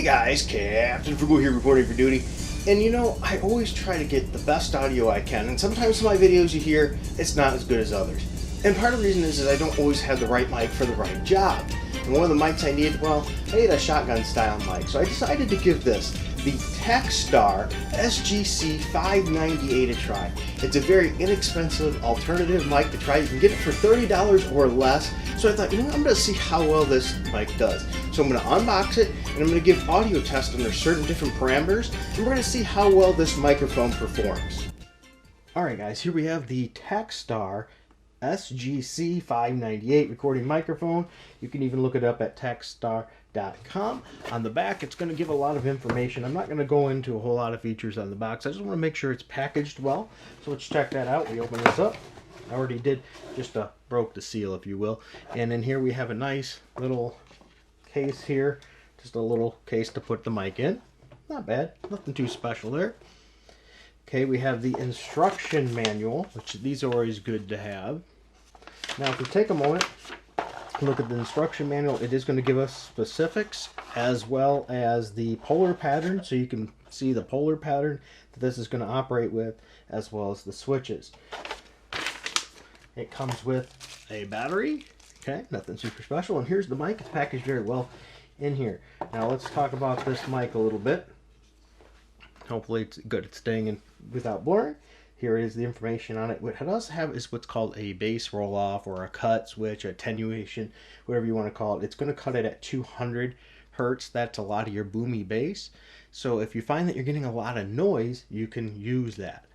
guys, Captain Frugal here reporting for duty. And you know, I always try to get the best audio I can, and sometimes my videos you hear, it's not as good as others. And part of the reason is I don't always have the right mic for the right job. And one of the mics I need, well, I need a shotgun style mic. So I decided to give this, the Takstar SGC-598 a try. It's a very inexpensive alternative mic to try. You can get it for $30 or less. So I thought, you know what, I'm going to see how well this mic does. So I'm going to unbox it, and I'm going to give audio tests under certain different parameters, and we're going to see how well this microphone performs. Alright guys, here we have the Takstar SGC-598 recording microphone. You can even look it up at takstar.com. On the back, it's going to give a lot of information. I'm not going to go into a whole lot of features on the box. I just want to make sure it's packaged well. So let's check that out. We open this up. I already did, just broke the seal, if you will. And in here we have a nice little case here. Just a little case to put the mic in. Not bad. Nothing too special there. Okay, we have the instruction manual, which these are always good to have. Now, if we take a moment and look at the instruction manual, it is going to give us specifics as well as the polar pattern, so you can see the polar pattern that this is going to operate with, as well as the switches. It comes with a battery. Okay, nothing super special. And here's the mic. It's packaged very well in here. Now, let's talk about this mic a little bit. Hopefully it's good at staying in without blurring. Here is the information on it. What it does have is what's called a bass roll off, or a cut switch, attenuation, whatever you want to call it. It's going to cut it at 200 hertz. That's a lot of your boomy bass. So if you find that you're getting a lot of noise, you can use that.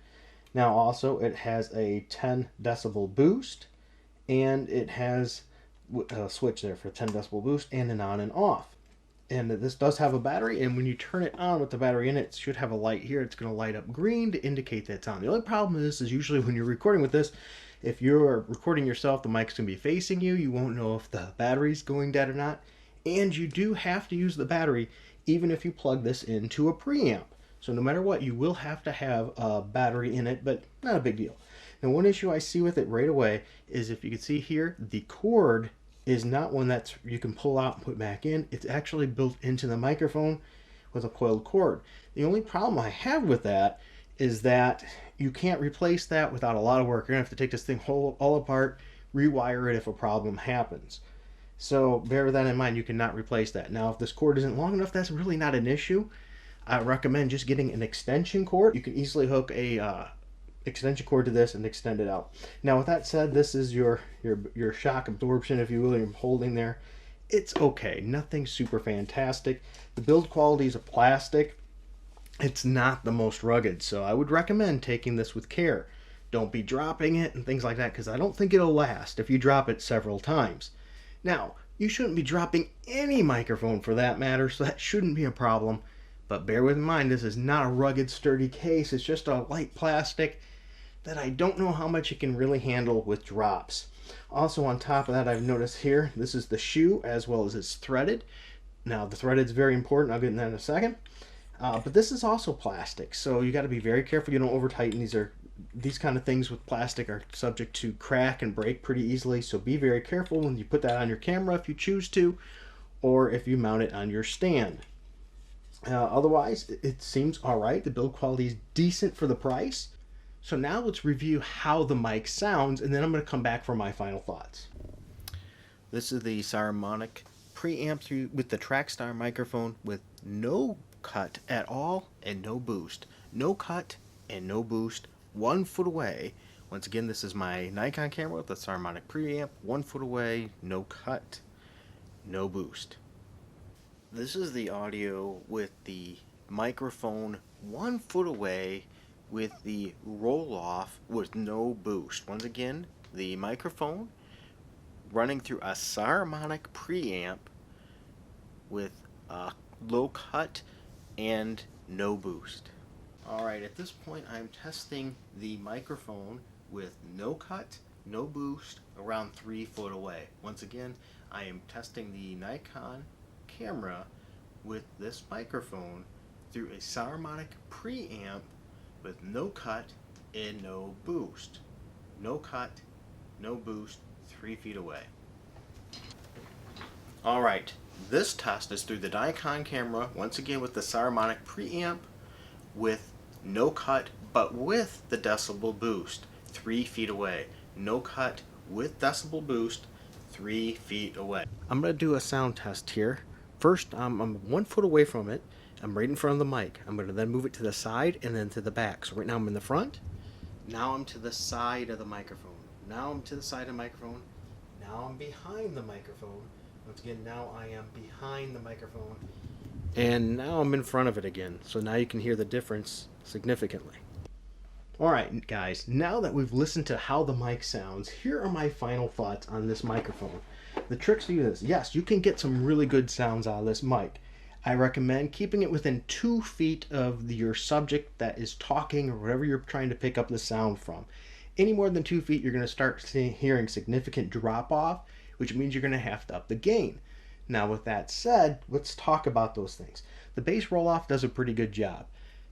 Now also it has a 10 decibel boost, and it has a switch there for 10 decibel boost and an on and off. And this does have a battery, and when you turn it on with the battery in it, it should have a light here. It's going to light up green to indicate that it's on. The only problem with this is usually when you're recording with this, if you're recording yourself, the mic's going to be facing you. You won't know if the battery's going dead or not. And you do have to use the battery even if you plug this into a preamp. So no matter what, you will have to have a battery in it, but not a big deal. Now, one issue I see with it right away is, if you can see here, the cord is not one that you can pull out and put back in. It's actually built into the microphone with a coiled cord. The only problem I have with that is that you can't replace that without a lot of work. You're going to have to take this thing all apart, rewire it if a problem happens. So bear that in mind, you cannot replace that. Now, if this cord isn't long enough, that's really not an issue. I recommend just getting an extension cord. You can easily hook a extension cord to this and extend it out. Now, with that said, this is your shock absorption, if you will, you're holding there. It's okay, nothing super fantastic. The build quality is a plastic. It's not the most rugged, so I would recommend taking this with care. Don't be dropping it and things like that, because I don't think it'll last if you drop it several times. Now, you shouldn't be dropping any microphone for that matter, so that shouldn't be a problem. But bear with mind, this is not a rugged, sturdy case. It's just a light plastic that I don't know how much it can really handle with drops. Also, on top of that, I've noticed here, this is the shoe as well as it's threaded. Now, the threaded is very important. I'll get into that in a second. But this is also plastic, so you got to be very careful you don't over tighten. These kind of things with plastic are subject to crack and break pretty easily, so be very careful when you put that on your camera if you choose to, or if you mount it on your stand. Otherwise, it seems alright. The build quality is decent for the price. So now let's review how the mic sounds, and then I'm going to come back for my final thoughts. This is the Saramonic preamp with the Takstar microphone with no cut at all and no boost. No cut and no boost, 1 foot away. Once again, this is my Nikon camera with the Saramonic preamp, 1 foot away, no cut, no boost. This is the audio with the microphone 1 foot away with the roll-off with no boost. Once again, the microphone running through a Saramonic preamp with a low cut and no boost. Alright, at this point I'm testing the microphone with no cut, no boost, around 3 foot away. Once again, I am testing the Nikon camera with this microphone through a Saramonic preamp with no cut and no boost. No cut, no boost, 3 feet away. Alright, This test is through the Nikon camera, once again with the Saramonic preamp with no cut, but with the decibel boost, 3 feet away. No cut with decibel boost, 3 feet away. I'm going to do a sound test here. First, I'm 1 foot away from it. I'm right in front of the mic. I'm going to then move it to the side and then to the back. So right now I'm in the front. Now I'm to the side of the microphone. Now I'm to the side of the microphone. Now I'm behind the microphone. Once again, now I am behind the microphone. And now I'm in front of it again. So now you can hear the difference significantly. Alright guys, now that we've listened to how the mic sounds, here are my final thoughts on this microphone. The tricks to this, yes, you can get some really good sounds out of this mic. I recommend keeping it within 2 feet of your subject that is talking or whatever you're trying to pick up the sound from. Any more than 2 feet, you're going to start hearing significant drop off, which means you're going to have to up the gain. Now with that said, let's talk about those things. The bass roll off does a pretty good job.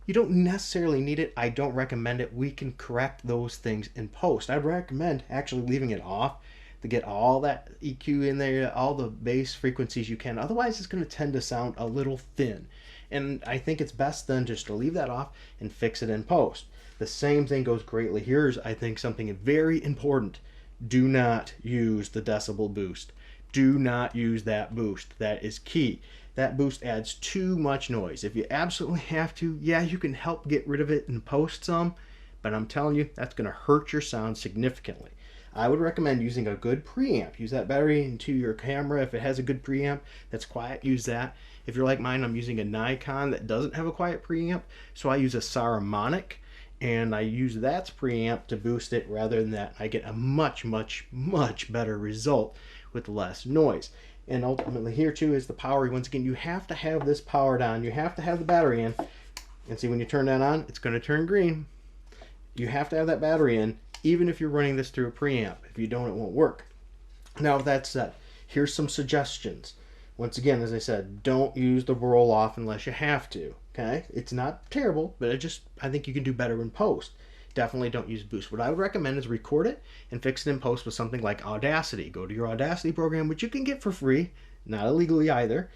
You don't necessarily need it. I don't recommend it. We can correct those things in post. I'd recommend actually leaving it off to get all that EQ in there, all the bass frequencies you can. Otherwise, it's going to tend to sound a little thin. And I think it's best then just to leave that off and fix it in post. The same thing goes greatly. Here's, I think, something very important. Do not use the decibel boost. Do not use that boost. That is key. That boost adds too much noise. If you absolutely have to, yeah, you can help get rid of it and post some, but I'm telling you, that's going to hurt your sound significantly. I would recommend using a good preamp. Use that battery into your camera. If it has a good preamp that's quiet, use that. If you're like mine, I'm using a Nikon that doesn't have a quiet preamp, so I use a Saramonic, and I use that preamp to boost it rather than that. I get a much, much, much better result with less noise. And ultimately here too is the power. Once again, you have to have this powered on. You have to have the battery in. And see, when you turn that on, it's going to turn green. You have to have that battery in, even if you're running this through a preamp. If you don't, it won't work. Now with that said, here's some suggestions. Once again, as I said, don't use the roll off unless you have to. Okay? It's not terrible, but I think you can do better in post. Definitely don't use boost. What I would recommend is record it and fix it in post with something like Audacity. Go to your Audacity program, which you can get for free, not illegally either.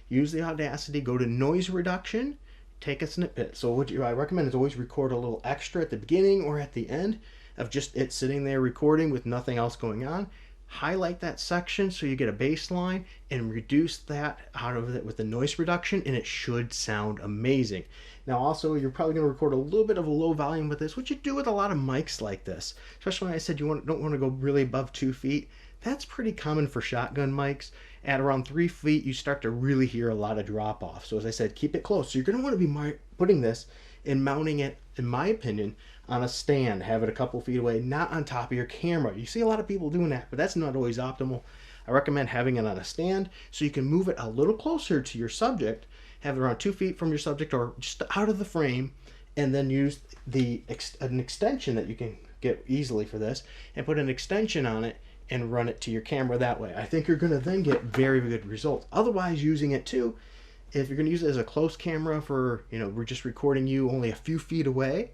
Use the Audacity, go to noise reduction, take a snippet. So what I recommend is always record a little extra at the beginning or at the end of just it sitting there recording with nothing else going on. Highlight that section so you get a bass line and reduce that out of it with the noise reduction, and it should sound amazing. Now also, you're probably going to record a little bit of a low volume with this, which you do with a lot of mics like this. Especially when I said you don't want to go really above 2 feet. That's pretty common for shotgun mics. At around 3 feet, you start to really hear a lot of drop off. So as I said, keep it close. So you're going to want to be putting this and mounting it, in my opinion, on a stand. Have it a couple feet away, not on top of your camera. You see a lot of people doing that, but that's not always optimal. I recommend having it on a stand so you can move it a little closer to your subject, have it around 2 feet from your subject or just out of the frame, and then use an extension that you can get easily for this, and put an extension on it and run it to your camera that way. I think you're going to then get very good results. Otherwise, using it too, if you're going to use it as a close camera for, we're just recording you only a few feet away,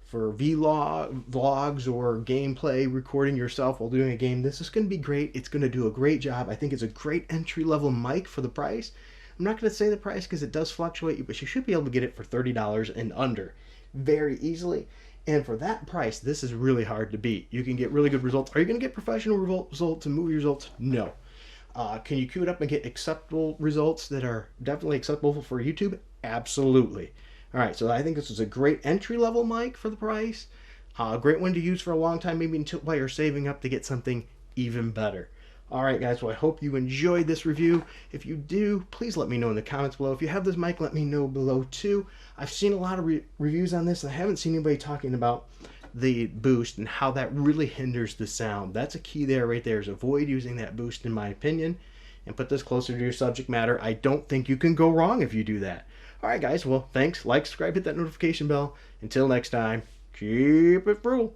for vlogs or gameplay, recording yourself while doing a game, this is going to be great. It's going to do a great job. I think it's a great entry-level mic for the price. I'm not going to say the price because it does fluctuate, but you should be able to get it for $30 and under very easily. And for that price, this is really hard to beat. You can get really good results. Are you going to get professional results and movie results? No. Can you queue it up and get acceptable results that are definitely acceptable for YouTube? Absolutely. All right, so I think this is a great entry-level mic for the price. A great one to use for a long time, maybe until while you're saving up to get something even better. All right, guys, well, I hope you enjoyed this review. If you do, please let me know in the comments below. If you have this mic, let me know below, too. I've seen a lot of reviews on this, and I haven't seen anybody talking about the boost and how that really hinders the sound. That's a key there right there, is avoid using that boost, in my opinion, and put this closer to your subject matter. I don't think you can go wrong if you do that. All right, guys, well, thanks. Like, subscribe, hit that notification bell. Until next time, keep it real.